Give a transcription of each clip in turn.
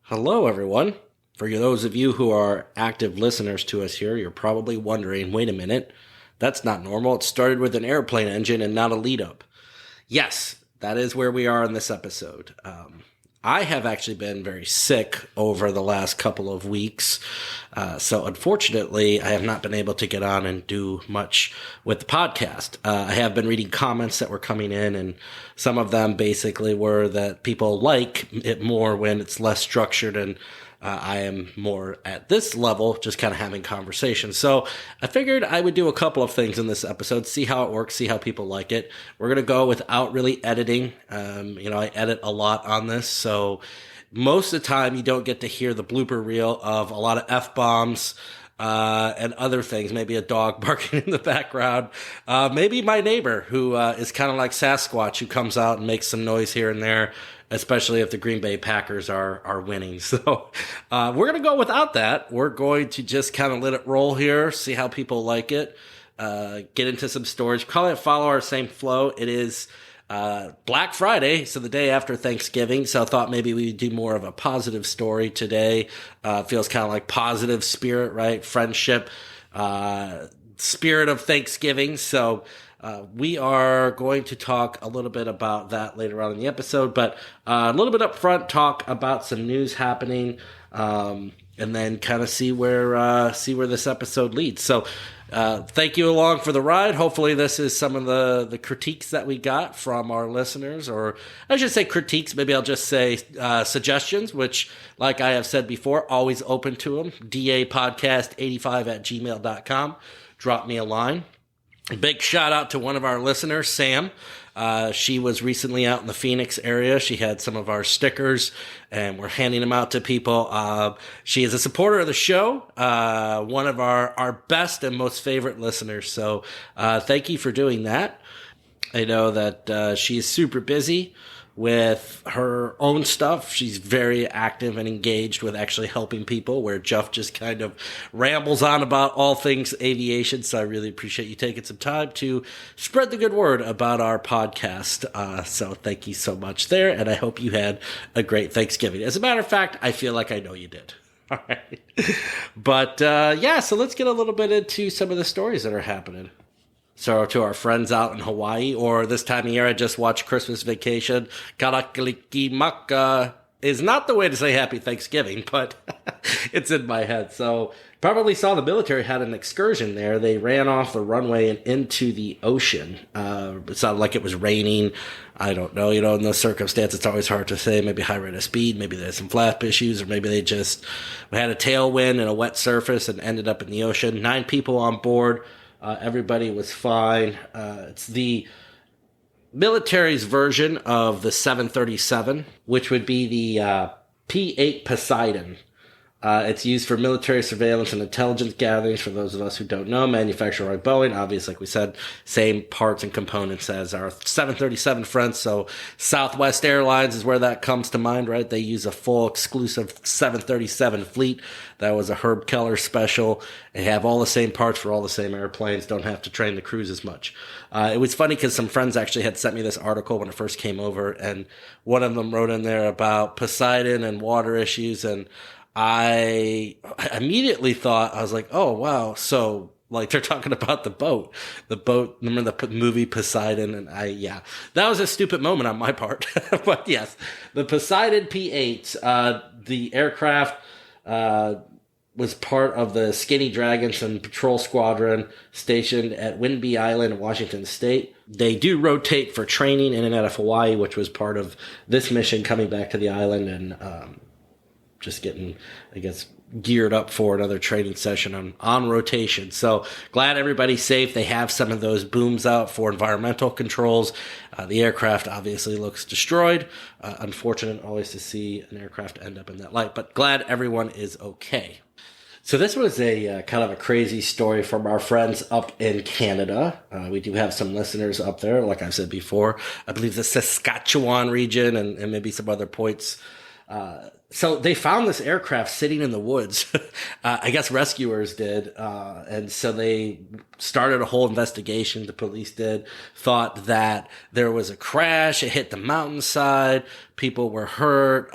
Hello, everyone. For those of you who are active listeners to us here, you're probably wondering, wait a minute, that's not normal. It started with an airplane engine and not a lead up. Yes, that is where we are in this episode. I have actually been very sick over the last couple of weeks. So unfortunately, I have not been able to get on and do much with the podcast. I have been reading comments that were coming in, and some of them basically were that people like it more when it's less structured, and I am more at this level, just kind of having conversations. So I figured I would do a couple of things in this episode, see how it works, see how people like it. We're going to go without really editing. I edit a lot on this, so most of the time you don't get to hear the blooper reel of a lot of F-bombs, and other things, maybe a dog barking in the background, maybe my neighbor who is kind of like Sasquatch, who comes out and makes some noise here and there, especially if the Green Bay Packers are winning. So we're going to go without that. We're going to just kind of let it roll here, see how people like it, get into some stories, follow our same flow. It is Black Friday, so the day after Thanksgiving, so I thought maybe we'd do more of a positive story today. Feels kind of like positive spirit, right? Friendship, spirit of Thanksgiving. So we are going to talk a little bit about that later on in the episode, but a little bit up front, talk about some news happening, and then kind of see where this episode leads. So thank you along for the ride. Hopefully this is some of the critiques that we got from our listeners, or I should say critiques. Maybe I'll just say suggestions, which, like I have said before, always open to them. dapodcast85@gmail.com. Drop me a line. A big shout out to one of our listeners, Sam. She was recently out in the Phoenix area. She had some of our stickers, and we're handing them out to people. She is a supporter of the show, one of our best and most favorite listeners. So thank you for doing that. I know that she's super busy with her own stuff. She's very active and engaged with actually helping people, where Jeff just kind of rambles on about all things aviation. So I really appreciate you taking some time to spread the good word about our podcast. So thank you so much there, and I hope you had a great Thanksgiving. As a matter of fact, I feel like I know you did. All right. But so let's get a little bit into some of the stories that are happening. So to our friends out in Hawaii, or this time of year, I just watched Christmas Vacation. Kalakilikimaka is not the way to say Happy Thanksgiving, but it's in my head. So probably saw the military had an excursion there. They ran off the runway and into the ocean. It sounded like it was raining. I don't know. In those circumstances, it's always hard to say. Maybe high rate of speed. Maybe they had some flap issues, or maybe they just had a tailwind and a wet surface and ended up in the ocean. 9 people on board. Everybody was fine. It's the military's version of the 737, which would be the P-8 Poseidon. It's used for military surveillance and intelligence gatherings. For those of us who don't know, manufactured by Boeing. Obviously, like we said, same parts and components as our 737 friends. So Southwest Airlines is where that comes to mind, right? They use a full exclusive 737 fleet. That was a Herb Keller special. They have all the same parts for all the same airplanes. Don't have to train the crews as much. It was funny because some friends actually had sent me this article when it first came over, and one of them wrote in there about Poseidon and water issues, and I immediately thought, I was like, oh, wow. So, like, they're talking about the boat. Remember the movie Poseidon? And that was a stupid moment on my part. But yes, the Poseidon P-8, the aircraft was part of the Skinny Dragons and Patrol Squadron stationed at Whidbey Island in Washington State. They do rotate for training in and out of Hawaii, which was part of this mission, coming back to the island and just getting, I guess, geared up for another training session on rotation. So glad everybody's safe. They have some of those booms out for environmental controls. The aircraft obviously looks destroyed. Unfortunate always to see an aircraft end up in that light, but glad everyone is okay. So this was a kind of a crazy story from our friends up in Canada. We do have some listeners up there, like I've said before. I believe the Saskatchewan region and maybe some other points So they found this aircraft sitting in the woods. I guess rescuers did. And so they started a whole investigation. The police did, thought that there was a crash. It hit the mountainside. People were hurt.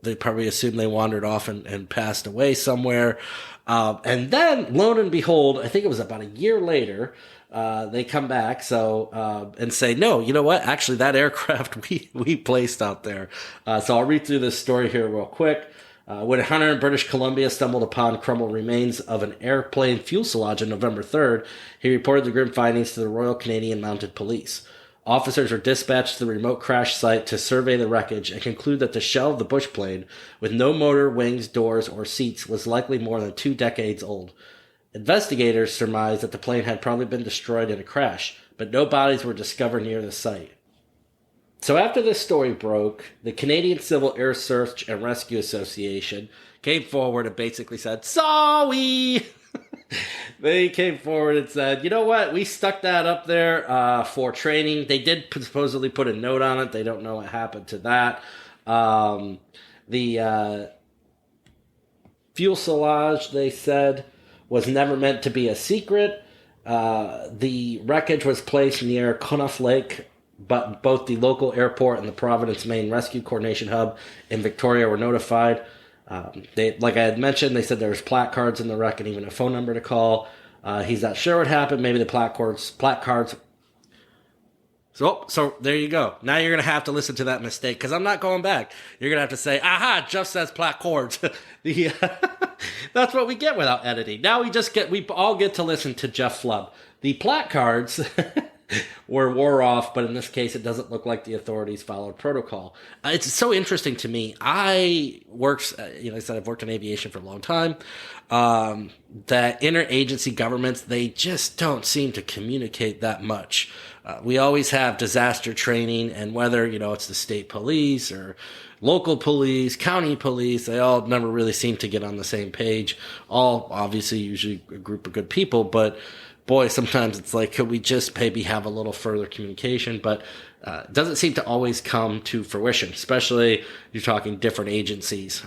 They probably assumed they wandered off and passed away somewhere. And then, lo and behold, I think it was about a year later, they come back and say, no, you know what? Actually, that aircraft we placed out there. So I'll read through this story here real quick. When a hunter in British Columbia stumbled upon crumbled remains of an airplane fuselage on November 3rd, he reported the grim findings to the Royal Canadian Mounted Police. Officers were dispatched to the remote crash site to survey the wreckage and conclude that the shell of the bush plane, with no motor, wings, doors, or seats, was likely more than 2 decades old. Investigators surmised that the plane had probably been destroyed in a crash, but no bodies were discovered near the site. So after this story broke, the Canadian Civil Air Search and Rescue Association came forward and basically said, sorry! They came forward and said, you know what, we stuck that up there for training. They did supposedly put a note on it. They don't know what happened to that. The fuselage, they said, was never meant to be a secret. The wreckage was placed near Cunniff Lake, but both the local airport and the Providence, Maine Rescue Coordination Hub in Victoria were notified. Like I had mentioned, they said there was placards in the wreck and even a phone number to call. He's not sure what happened. Maybe the placards. So there you go. Now you're going to have to listen to that mistake because I'm not going back. You're going to have to say, aha, Jeff says placards. That's what we get without editing. Now we all get to listen to Jeff Flub. The placards wore off, but in this case, it doesn't look like the authorities followed protocol. It's so interesting to me. I said I've worked in aviation for a long time. That interagency governments, they just don't seem to communicate that much. We always have disaster training, and whether, it's the state police or local police, county police, they all never really seem to get on the same page. All obviously usually a group of good people, but boy, sometimes it's like, could we just maybe have a little further communication? But it doesn't seem to always come to fruition, especially you're talking different agencies.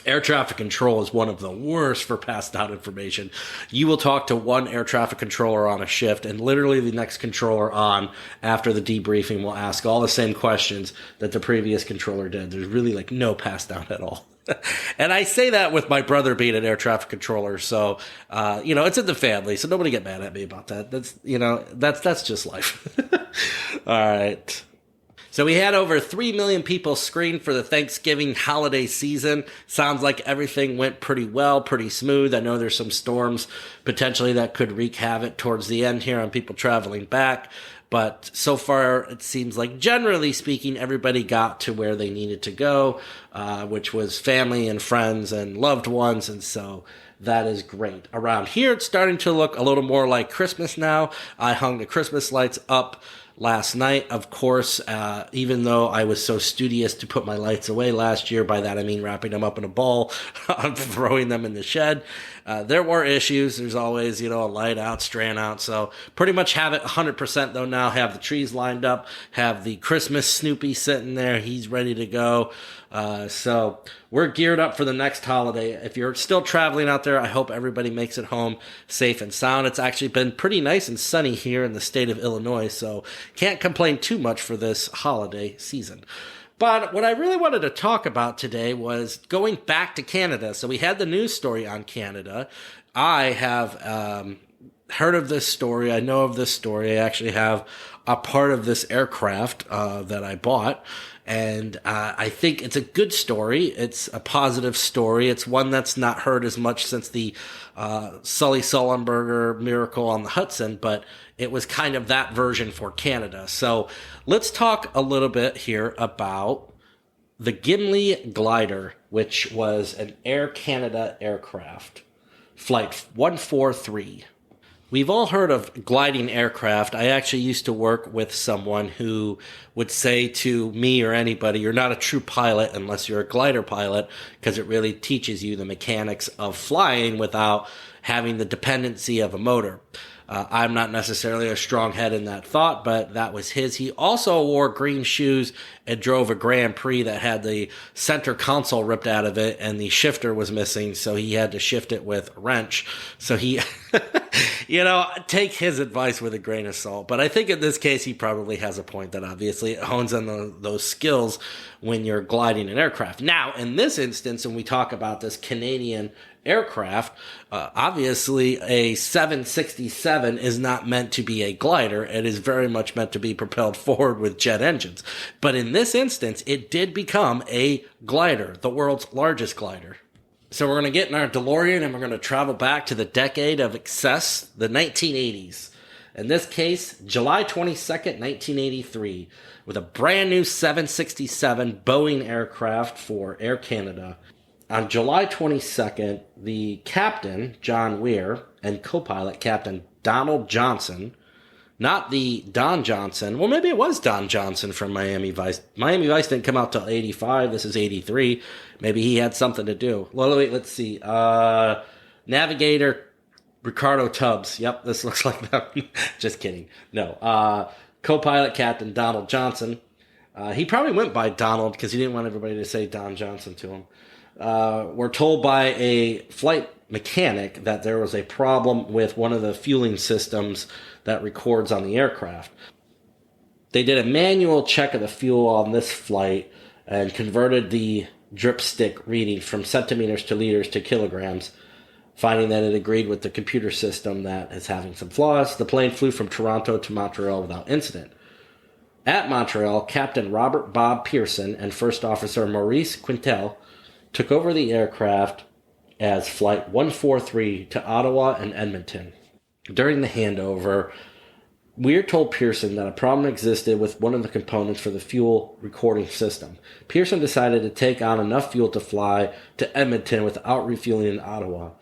Air traffic control is one of the worst for passed out information. You will talk to one air traffic controller on a shift, and literally the next controller on after the debriefing will ask all the same questions that the previous controller did. There's really no passed out at all. And I say that with my brother being an air traffic controller, so it's in the family, so nobody get mad at me about that. That's just life. All right. So we had over 3 million people screened for the Thanksgiving holiday season. Sounds like everything went pretty well, pretty smooth. I know there's some storms potentially that could wreak havoc towards the end here on people traveling back. But so far, it seems like, generally speaking, everybody got to where they needed to go, which was family and friends and loved ones. And so that is great. Around here, it's starting to look a little more like Christmas now. I hung the Christmas lights up last night, of course, even though I was so studious to put my lights away last year. By that I mean wrapping them up in a ball, throwing them in the shed. There were issues. There's always, a light out, strand out. So pretty much have it 100% though now. Have the trees lined up. Have the Christmas Snoopy sitting there. He's ready to go. So we're geared up for the next holiday. If you're still traveling out there, I hope everybody makes it home safe and sound. It's actually been pretty nice and sunny here in the state of Illinois, so can't complain too much for this holiday season. But what I really wanted to talk about today was going back to Canada. So we had the news story on Canada. I have heard of this story. I know of this story. I actually have a part of this aircraft that I bought. And I think it's a good story. It's a positive story. It's one that's not heard as much since the Sully Sullenberger miracle on the Hudson, but it was kind of that version for Canada. So let's talk a little bit here about the Gimli Glider, which was an Air Canada aircraft, Flight 143. We've all heard of gliding aircraft. I actually used to work with someone who would say to me or anybody, you're not a true pilot unless you're a glider pilot, because it really teaches you the mechanics of flying without having the dependency of a motor. I'm not necessarily a strong head in that thought, but that was his. He also wore green shoes and drove a Grand Prix that had the center console ripped out of it and the shifter was missing, so he had to shift it with a wrench. So he, take his advice with a grain of salt. But I think in this case, he probably has a point that obviously it hones on those skills when you're gliding an aircraft. Now, in this instance, when we talk about this Canadian aircraft, obviously a 767 is not meant to be a glider. It is very much meant to be propelled forward with jet engines. But in this instance, it did become a glider, the world's largest glider. So we're going to get in our DeLorean and we're going to travel back to the decade of excess, the 1980s. In this case, July 22nd, 1983, with a brand new 767 Boeing aircraft for Air Canada. On July 22nd, the captain, John Weir, and co-pilot, Captain Donald Johnson, not the Don Johnson. Well, maybe it was Don Johnson from Miami Vice. Miami Vice didn't come out till 85. This is 83. Maybe he had something to do. Well, wait, let's see. Navigator Ricardo Tubbs. Yep, this looks like that. Just kidding. No. Co-pilot, Captain Donald Johnson. He probably went by Donald because he didn't want everybody to say Don Johnson to him. We're told by a flight mechanic that there was a problem with one of the fueling systems that records on the aircraft. They did a manual check of the fuel on this flight and converted the dripstick reading from centimeters to liters to kilograms, finding that it agreed with the computer system that is having some flaws. The plane flew from Toronto to Montreal without incident. At Montreal, Captain Robert Bob Pearson and First Officer Maurice Quintel took over the aircraft as Flight 143 to Ottawa and Edmonton. During the handover, Weir told Pearson that a problem existed with one of the components for the fuel recording system. Pearson decided to take on enough fuel to fly to Edmonton without refueling in Ottawa.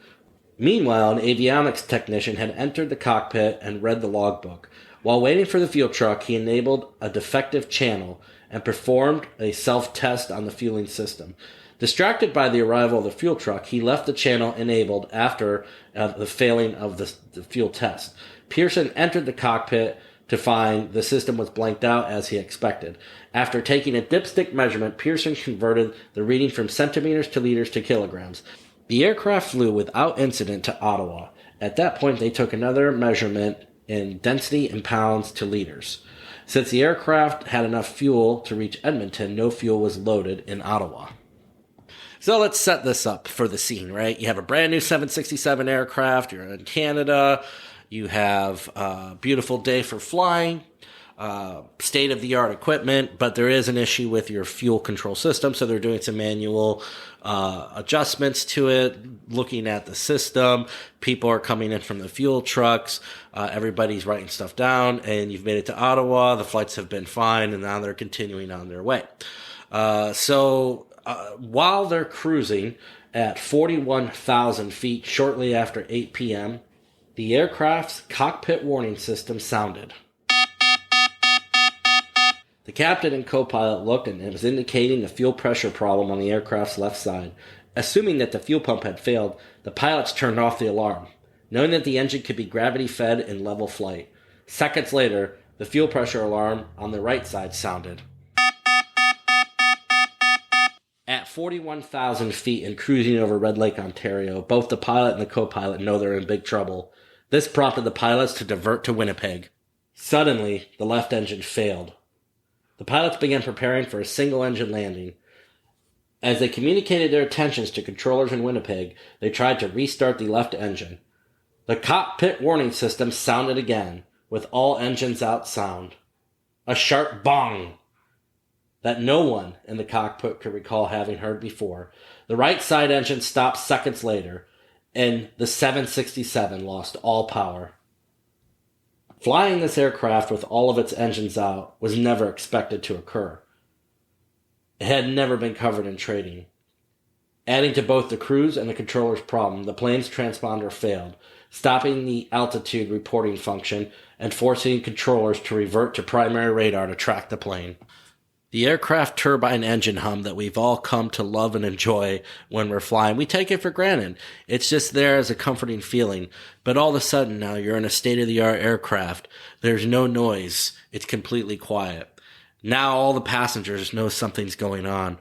Meanwhile, an avionics technician had entered the cockpit and read the logbook. While waiting for the fuel truck, he enabled a defective channel and performed a self-test on the fueling system. Distracted by the arrival of the fuel truck, he left the channel enabled after the failing of the fuel test. Pearson entered the cockpit to find the system was blanked out as he expected. After taking a dipstick measurement, Pearson converted the reading from centimeters to liters to kilograms. The aircraft flew without incident to Ottawa. At that point, they took another measurement in density in pounds to liters. Since the aircraft had enough fuel to reach Edmonton, no fuel was loaded in Ottawa. So let's set this up for the scene, right? You have a brand new 767 aircraft. You're in Canada. You have a beautiful day for flying, state-of-the-art equipment, but there is an issue with your fuel control system, so they're doing some manual adjustments to it, looking at the system. People are coming in from the fuel trucks. Everybody's writing stuff down, and you've made it to Ottawa. The flights have been fine, and now they're continuing on their way. While they're cruising at 41,000 feet shortly after 8 p.m., the aircraft's cockpit warning system sounded. The captain and co-pilot looked and it was indicating a fuel pressure problem on the aircraft's left side. Assuming that the fuel pump had failed, the pilots turned off the alarm, knowing that the engine could be gravity-fed in level flight. Seconds later, the fuel pressure alarm on the right side sounded. At 41,000 feet and cruising over Red Lake, Ontario, both the pilot and the co-pilot know they're in big trouble. This prompted the pilots to divert to Winnipeg. Suddenly, the left engine failed. The pilots began preparing for a single-engine landing. As they communicated their intentions to controllers in Winnipeg, they tried to restart the left engine. The cockpit warning system sounded again, with all engines out sound. A sharp bong that no one in the cockpit could recall having heard before. The right side engine stopped seconds later, and the 767 lost all power. Flying this aircraft with all of its engines out was never expected to occur. It had never been covered in trading. Adding to both the crew's and the controller's problem, the plane's transponder failed. stopping the altitude reporting function and forcing controllers to revert to primary radar to track the plane. The aircraft turbine engine hum that we've all come to love and enjoy when we're flying, we take it for granted. It's just there as a comforting feeling. But all of a sudden now you're in a state-of-the-art aircraft. There's no noise. It's completely quiet. Now all the passengers know something's going on.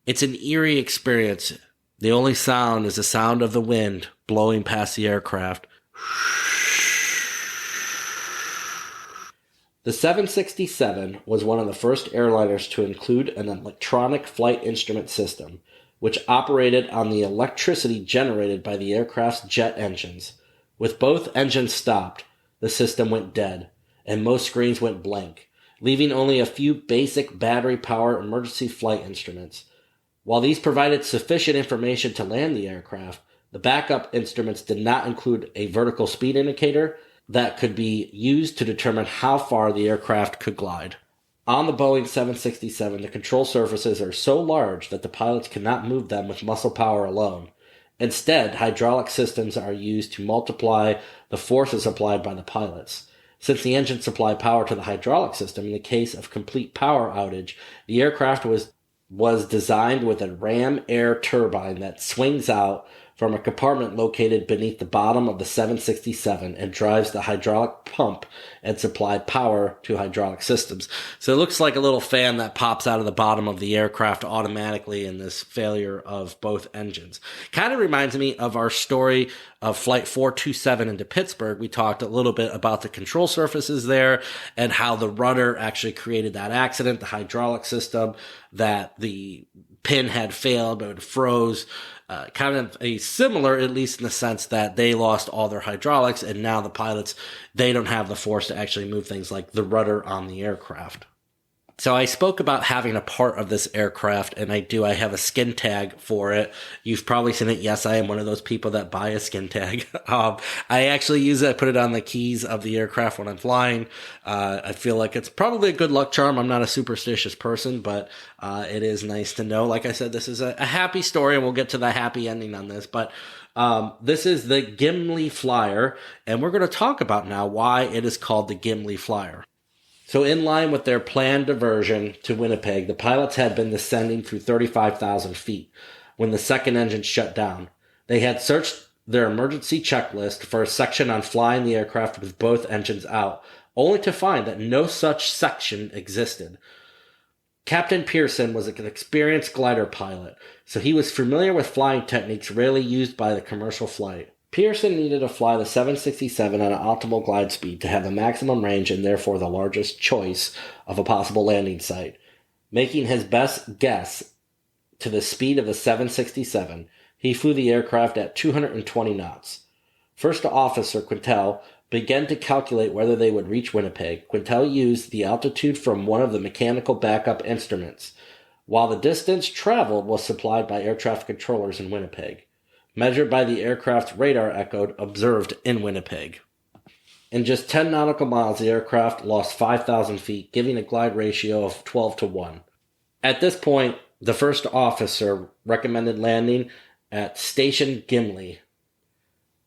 It's an eerie experience. The only sound is the sound of the wind blowing past the aircraft. The 767 was one of the first airliners to include an electronic flight instrument system, which operated on the electricity generated by the aircraft's jet engines. With both engines stopped, the system went dead, and most screens went blank, leaving only a few basic battery-powered emergency flight instruments. While these provided sufficient information to land the aircraft, the backup instruments did not include a vertical speed indicator that could be used to determine how far the aircraft could glide. On the Boeing 767, the control surfaces are so large that the pilots cannot move them with muscle power alone. Instead, hydraulic systems are used to multiply the forces applied by the pilots. Since the engines supply power to the hydraulic system, in the case of complete power outage, the aircraft was designed with a ram air turbine that swings out from a compartment located beneath the bottom of the 767 and drives the hydraulic pump and supply power to hydraulic systems. So it looks like a little fan that pops out of the bottom of the aircraft automatically in this failure of both engines. Kind of reminds me of our story of Flight 427 into Pittsburgh. We talked a little bit about the control surfaces there and how the rudder actually created that accident, the hydraulic system, that the pin had failed, but it froze. Kind of a similar, at least in the sense that they lost all their hydraulics, and now the pilots, they don't have the force to actually move things like the rudder on the aircraft. So I spoke about having a part of this aircraft, and I have a skin tag for it. You've probably seen it. Yes, I am one of those people that buy a skin tag. I actually use it. I put it on the keys of the aircraft when I'm flying. I feel like it's probably a good luck charm. I'm not a superstitious person, but it is nice to know. Like I said, this is a happy story, and we'll get to the happy ending on this. But this is the Gimli Flyer, and we're going to talk about now why it is called the Gimli Flyer. So in line with their planned diversion to Winnipeg, the pilots had been descending through 35,000 feet when the second engine shut down. They had searched their emergency checklist for a section on flying the aircraft with both engines out, only to find that no such section existed. Captain Pearson was an experienced glider pilot, so he was familiar with flying techniques rarely used by the commercial flight. Pearson needed to fly the 767 at an optimal glide speed to have the maximum range and therefore the largest choice of a possible landing site. Making his best guess to the speed of the 767, he flew the aircraft at 220 knots. First Officer Quintel began to calculate whether they would reach Winnipeg. Quintel used the altitude from one of the mechanical backup instruments, while the distance traveled was supplied by air traffic controllers in Winnipeg, measured by the aircraft's radar echo observed in Winnipeg. In just 10 nautical miles, the aircraft lost 5,000 feet, giving a glide ratio of 12 to 1. At this point, the first officer recommended landing at Station Gimli,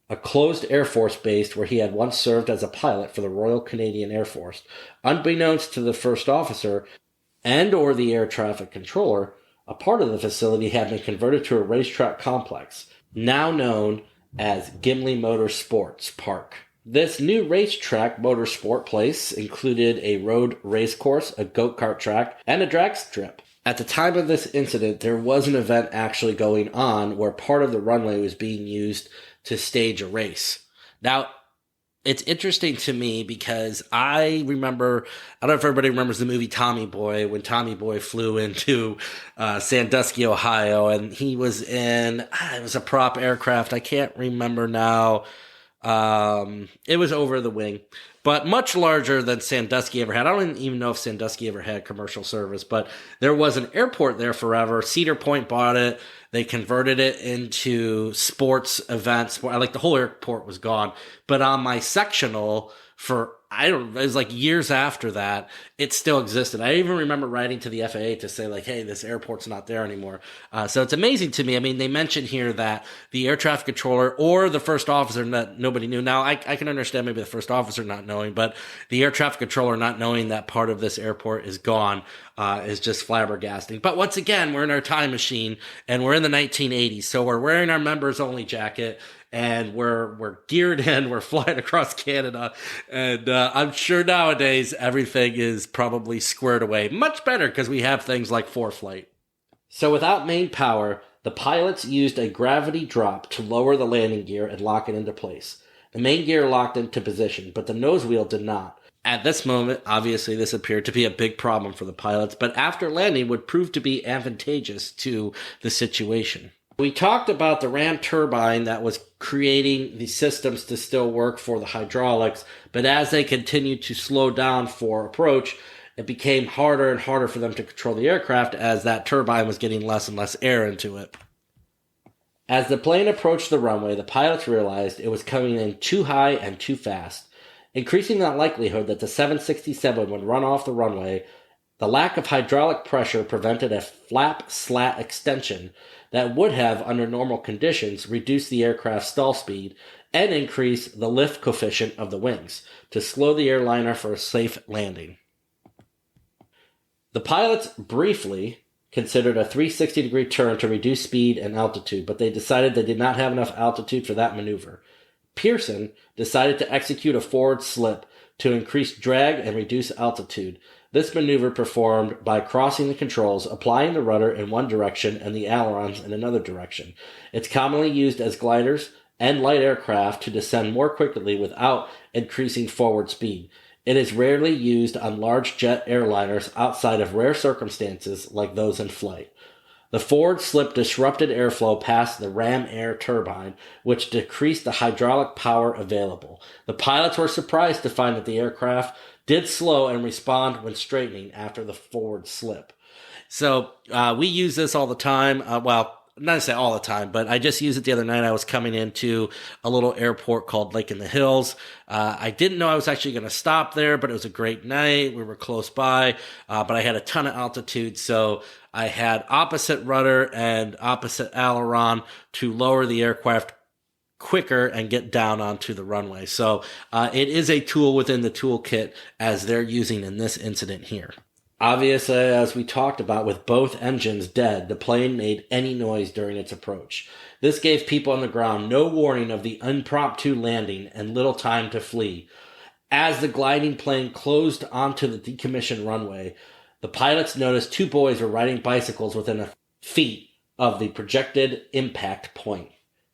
a closed Air Force base where he had once served as a pilot for the Royal Canadian Air Force. Unbeknownst to the first officer and or the air traffic controller, a part of the facility had been converted to a racetrack complex, now known as Gimli Motorsports Park. This new racetrack motorsport place included a road racecourse, a go-kart track, and a drag strip. At the time of this incident, there was an event actually going on where part of the runway was being used to stage a race. Now, it's interesting to me because I remember, I don't know if everybody remembers the movie Tommy Boy, when Tommy Boy flew into Sandusky, Ohio, and he was in, it was a prop aircraft. I can't remember now. It was over the wing, but much larger than Sandusky ever had. I don't even know if Sandusky ever had commercial service, but there was an airport there forever. Cedar Point bought it. They converted it into sports events. Like the whole airport was gone. But on my sectional for it was like years after that, it still existed. I even remember writing to the FAA to say like, hey, this airport's not there anymore. So it's amazing to me. I mean, they mentioned here that the air traffic controller or the first officer that nobody knew. Now, I can understand maybe the first officer not knowing, but the air traffic controller not knowing that part of this airport is gone is just flabbergasting. But once again, we're in our time machine and we're in the 1980s. So we're wearing our members only jacket. And we're geared in, we're flying across Canada, and I'm sure nowadays everything is probably squared away much better because we have things like ForeFlight. So without main power, the pilots used a gravity drop to lower the landing gear and lock it into place. The main gear locked into position, but the nose wheel did not. At this moment, obviously this appeared to be a big problem for the pilots, but after landing would prove to be advantageous to the situation. We talked about the ram turbine that was creating the systems to still work for the hydraulics, but as they continued to slow down for approach, it became harder and harder for them to control the aircraft as that turbine was getting less and less air into it. As the plane approached the runway, the pilots realized it was coming in too high and too fast, increasing the likelihood that the 767 would run off the runway. The lack of hydraulic pressure prevented a flap slat extension that would have, under normal conditions, reduced the aircraft's stall speed and increased the lift coefficient of the wings to slow the airliner for a safe landing. The pilots briefly considered a 360-degree turn to reduce speed and altitude, but they decided they did not have enough altitude for that maneuver. Pearson decided to execute a forward slip to increase drag and reduce altitude. This maneuver performed by crossing the controls, applying the rudder in one direction and the ailerons in another direction. It's commonly used as gliders and light aircraft to descend more quickly without increasing forward speed. It is rarely used on large jet airliners outside of rare circumstances like those in flight. The forward slip disrupted airflow past the ram air turbine, which decreased the hydraulic power available. The pilots were surprised to find that the aircraft did slow and respond when straightening after the forward slip. So we use this all the time. Not to say all the time, but I just used it the other night. I was coming into a little airport called Lake in the Hills. I didn't know I was actually going to stop there, but it was a great night. We were close by, but I had a ton of altitude, so I had opposite rudder and opposite aileron to lower the aircraft quicker and get down onto the runway. So it is a tool within the toolkit as they're using in this incident here. Obviously, as we talked about, with both engines dead, the plane made any noise during its approach. This gave people on the ground no warning of the impromptu landing and little time to flee. As the gliding plane closed onto the decommissioned runway, the pilots noticed two boys were riding bicycles within a feet of the projected impact point.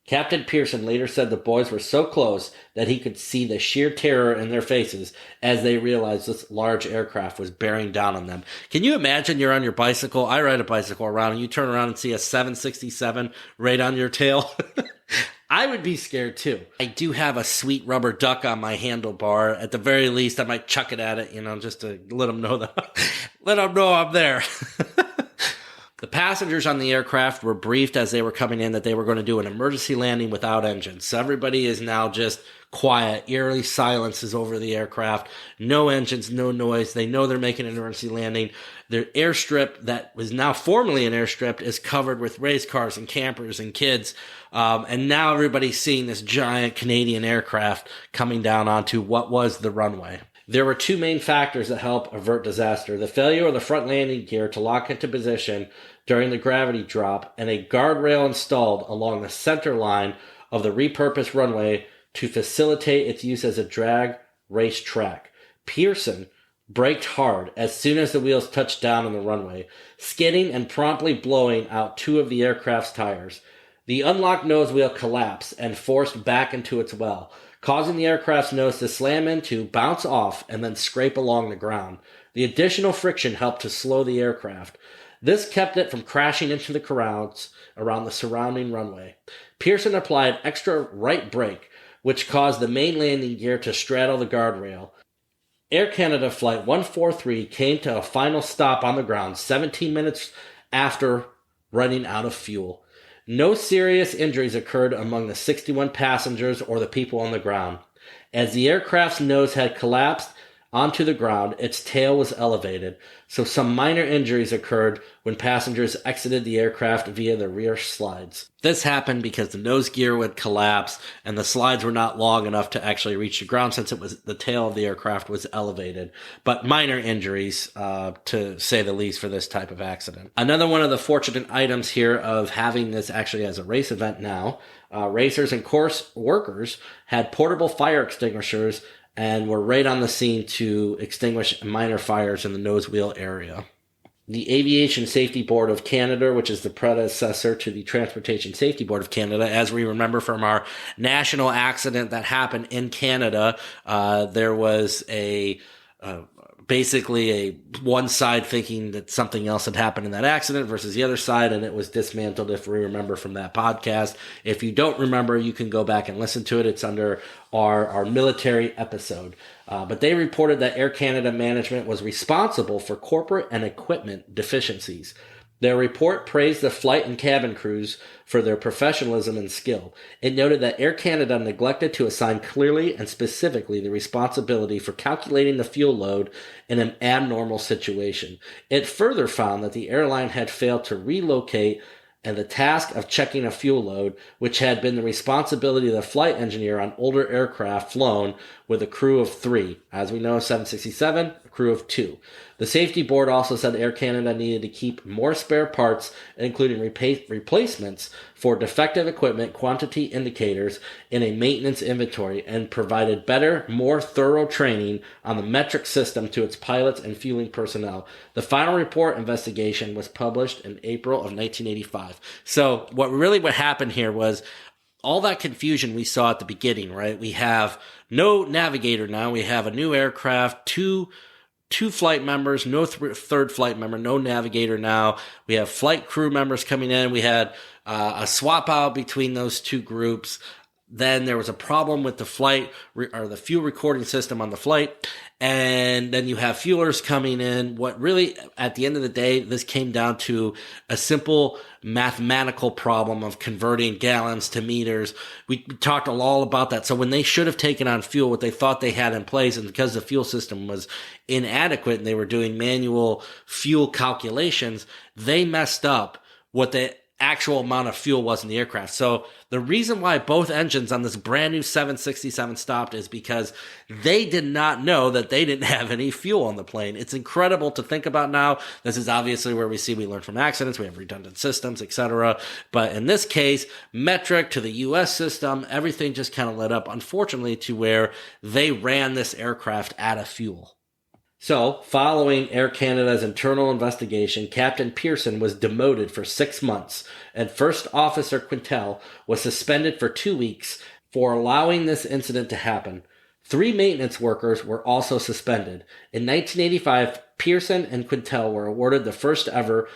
Captain Pearson later said the boys were so close that he could see the sheer terror in their faces as they realized this large aircraft was bearing down on them. Can you imagine you're on your bicycle? I ride a bicycle around and you turn around and see a 767 right on your tail. I would be scared too. I do have a sweet rubber duck on my handlebar. At the very least, I might chuck it at it, just to let them know let them know I'm there. The passengers on the aircraft were briefed as they were coming in that they were going to do an emergency landing without engines. So everybody is now just quiet. Eerie silence is over the aircraft. No engines, no noise. They know they're making an emergency landing. Their airstrip that was now formerly an airstrip is covered with race cars and campers and kids. And now everybody's seeing this giant Canadian aircraft coming down onto what was the runway. There were two main factors that help avert disaster: the failure of the front landing gear to lock into position during the gravity drop, and a guardrail installed along the center line of the repurposed runway to facilitate its use as a drag race track. Pearson braked hard as soon as the wheels touched down on the runway, skidding and promptly blowing out two of the aircraft's tires. The unlocked nose wheel collapsed and forced back into its well, causing the aircraft's nose to slam into, bounce off, and then scrape along the ground. The additional friction helped to slow the aircraft. This kept it from crashing into the crowds around the surrounding runway. Pearson applied extra right brake, which caused the main landing gear to straddle the guardrail. Air Canada Flight 143 came to a final stop on the ground 17 minutes after running out of fuel. No serious injuries occurred among the 61 passengers or the people on the ground. As the aircraft's nose had collapsed onto the ground, its tail was elevated, so some minor injuries occurred when passengers exited the aircraft via the rear slides. This happened because the nose gear would collapse and the slides were not long enough to actually reach the ground since the tail of the aircraft was elevated. But minor injuries, to say the least, for this type of accident. Another one of the fortunate items here of having this actually as a race event now, racers and course workers had portable fire extinguishers and were right on the scene to extinguish minor fires in the nose wheel area. The Aviation Safety Board of Canada, which is the predecessor to the Transportation Safety Board of Canada, as we remember from our national accident that happened in Canada, there was basically a one side thinking that something else had happened in that accident versus the other side, and it was dismantled, if we remember from that podcast. If you don't remember, you can go back and listen to it. It's under our military episode. But they reported that Air Canada management was responsible for corporate and equipment deficiencies. Their report praised the flight and cabin crews for their professionalism and skill. It noted that Air Canada neglected to assign clearly and specifically the responsibility for calculating the fuel load in an abnormal situation. It further found that the airline had failed to relocate and the task of checking a fuel load, which had been the responsibility of the flight engineer on older aircraft flown with a crew of 3. As we know, 767, a crew of 2. The safety board also said Air Canada needed to keep more spare parts, including replacements for defective equipment quantity indicators in a maintenance inventory, and provided better, more thorough training on the metric system to its pilots and fueling personnel. The final report investigation was published in April of 1985. So what happened here was all that confusion we saw at the beginning, right? We have no navigator now. We have a new aircraft, two flight members, no third flight member, no navigator now. We have flight crew members coming in. We had a swap out between those two groups. Then there was a problem with the flight or the fuel recording system on the flight. And then you have fuelers coming in. What really, at the end of the day, this came down to a simple mathematical problem of converting gallons to meters. We talked all about that. So when they should have taken on fuel, what they thought they had in place, and because the fuel system was inadequate and they were doing manual fuel calculations, they messed up what the actual amount of fuel was in the aircraft. So the reason why both engines on this brand new 767 stopped is because they did not know that they didn't have any fuel on the plane. It's incredible to think about now. This is obviously where we learn from accidents. We have redundant systems, etc. But in this case, metric to the U.S. system, everything just kind of led up, unfortunately, to where they ran this aircraft out of fuel. So, following Air Canada's internal investigation, Captain Pearson was demoted for 6 months, and First Officer Quintel was suspended for 2 weeks for allowing this incident to happen. 3 maintenance workers were also suspended. In 1985, Pearson and Quintel were awarded the first ever,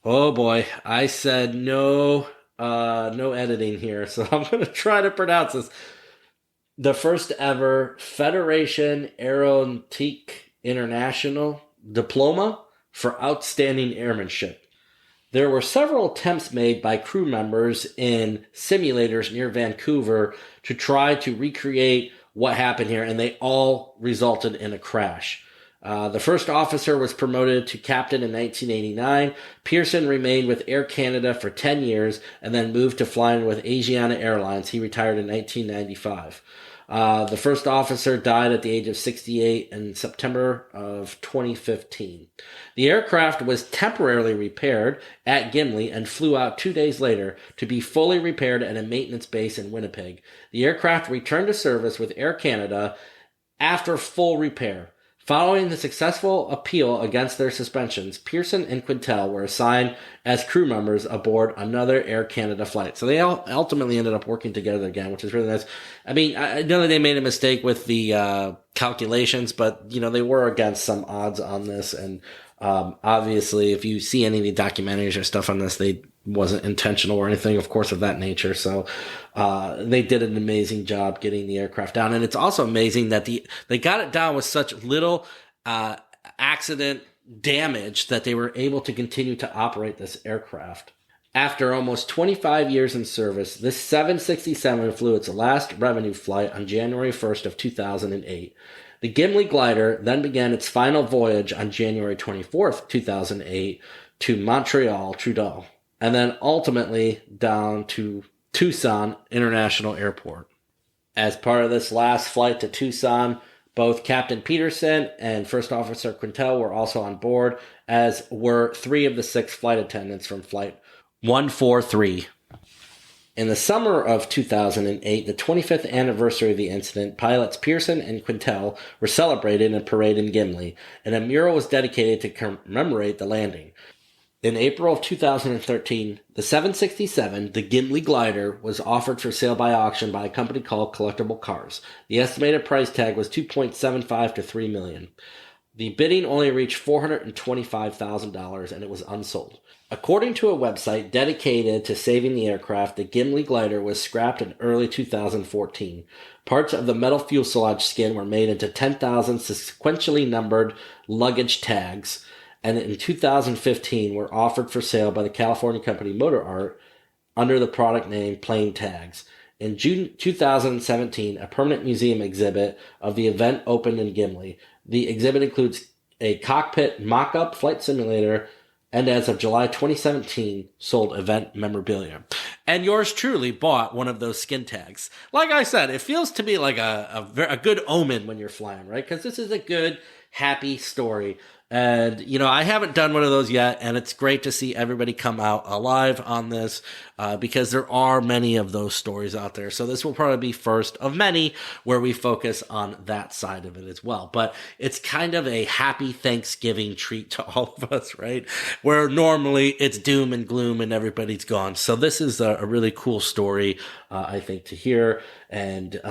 oh boy, I said no editing here, so I'm going to try to pronounce this. The first ever Federation Aeronautique International Diploma for Outstanding Airmanship. There were several attempts made by crew members in simulators near Vancouver to try to recreate what happened here, and they all resulted in a crash. The first officer was promoted to captain in 1989. Pearson remained with Air Canada for 10 years and then moved to flying with Asiana Airlines. He retired in 1995. The first officer died at the age of 68 in September of 2015. The aircraft was temporarily repaired at Gimli and flew out 2 days later to be fully repaired at a maintenance base in Winnipeg. The aircraft returned to service with Air Canada after full repair. Following the successful appeal against their suspensions, Pearson and Quintel were assigned as crew members aboard another Air Canada flight. So they ultimately ended up working together again, which is really nice. I mean, I know that they made a mistake with the calculations, but, they were against some odds on this. And obviously, if you see any of the documentaries or stuff on this, they wasn't intentional or anything, of course, of that nature. So they did an amazing job getting the aircraft down. And it's also amazing that they got it down with such little accident damage that they were able to continue to operate this aircraft. After almost 25 years in service, this 767 flew its last revenue flight on January 1st of 2008. The Gimli Glider then began its final voyage on January 24th, 2008 to Montreal, Trudeau, and then ultimately down to Tucson International Airport. As part of this last flight to Tucson, both Captain Peterson and First Officer Quintel were also on board, as were 3 of the 6 flight attendants from Flight 143. In the summer of 2008, the 25th anniversary of the incident, pilots Pearson and Quintel were celebrated in a parade in Gimli, and a mural was dedicated to commemorate the landing. In April of 2013, the 767, the Gimli Glider, was offered for sale by auction by a company called Collectible Cars. The estimated price tag was $2.75 to $3 million. The bidding only reached $425,000 and it was unsold. According to a website dedicated to saving the aircraft, the Gimli Glider was scrapped in early 2014. Parts of the metal fuselage skin were made into 10,000 sequentially numbered luggage tags, and in 2015 were offered for sale by the California company Motor Art under the product name Plane Tags. In June 2017, a permanent museum exhibit of the event opened in Gimli. The exhibit includes a cockpit mock-up flight simulator, and as of July 2017, sold event memorabilia. And yours truly bought one of those skin tags. Like I said, it feels to me like a good omen when you're flying, right? Because this is a good, happy story. And, I haven't done one of those yet, and it's great to see everybody come out alive on this, because there are many of those stories out there. So this will probably be first of many where we focus on that side of it as well. But it's kind of a happy Thanksgiving treat to all of us, right? Where normally it's doom and gloom and everybody's gone. So this is a really cool story, I think, to hear, and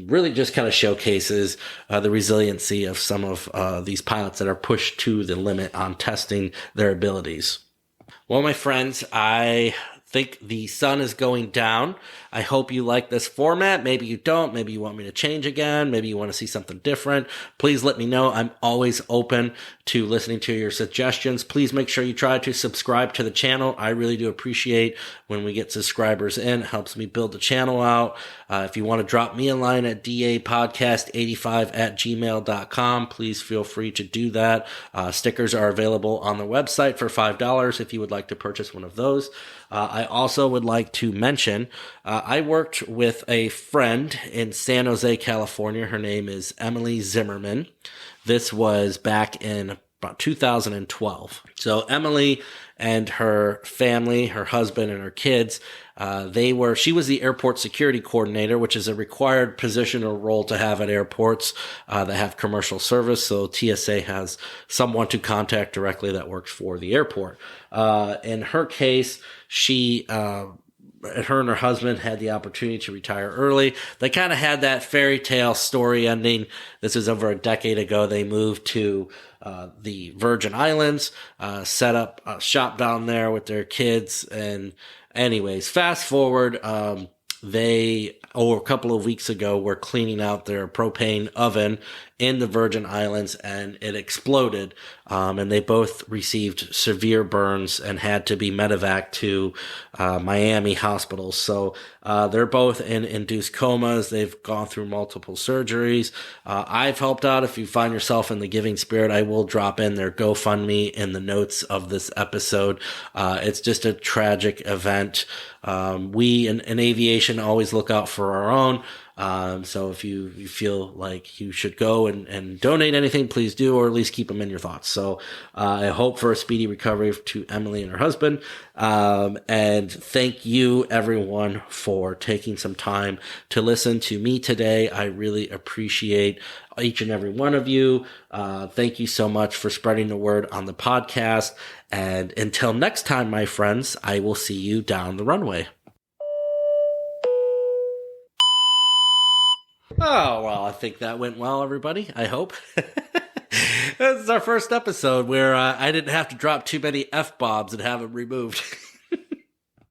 really just kind of showcases the resiliency of some of these pilots that are pushed to the limit on testing their abilities. Well, my friends, I think the sun is going down. I hope you like this format. Maybe you don't. Maybe you want me to change again. Maybe you want to see something different. Please let me know. I'm always open to listening to your suggestions. Please make sure you try to subscribe to the channel. I really do appreciate when we get subscribers in. It helps me build the channel out. If you want to drop me a line at dapodcast85@gmail.com, please feel free to do that. Stickers are available on the website for $5 if you would like to purchase one of those. I also would like to mention, I worked with a friend in San Jose, California. Her name is Emily Zimmerman. This was back in about 2012. So Emily and her family, her husband and her kids, she was the airport security coordinator, which is a required position or role to have at airports that have commercial service. So TSA has someone to contact directly that works for the airport. In her case, her and her husband had the opportunity to retire early. They kind of had that fairy tale story ending. This was over a decade ago. They moved to the Virgin Islands, set up a shop down there with their kids. And anyways, fast forward, they, a couple of weeks ago, were cleaning out their propane oven in the Virgin Islands, and it exploded. And they both received severe burns and had to be medevaced to Miami hospitals. So they're both in induced comas. They've gone through multiple surgeries. I've helped out. If you find yourself in the giving spirit, I will drop in their GoFundMe in the notes of this episode. It's just a tragic event. We in aviation always look out for our own. So if you feel like you should go and donate anything, please do, or at least keep them in your thoughts. So, I hope for a speedy recovery to Emily and her husband. And thank you everyone for taking some time to listen to me today. I really appreciate each and every one of you. Thank you so much for spreading the word on the podcast. And until next time, my friends, I will see you down the runway. Oh, well, I think that went well, everybody. I hope. This is our first episode where I didn't have to drop too many F-bombs and have them removed.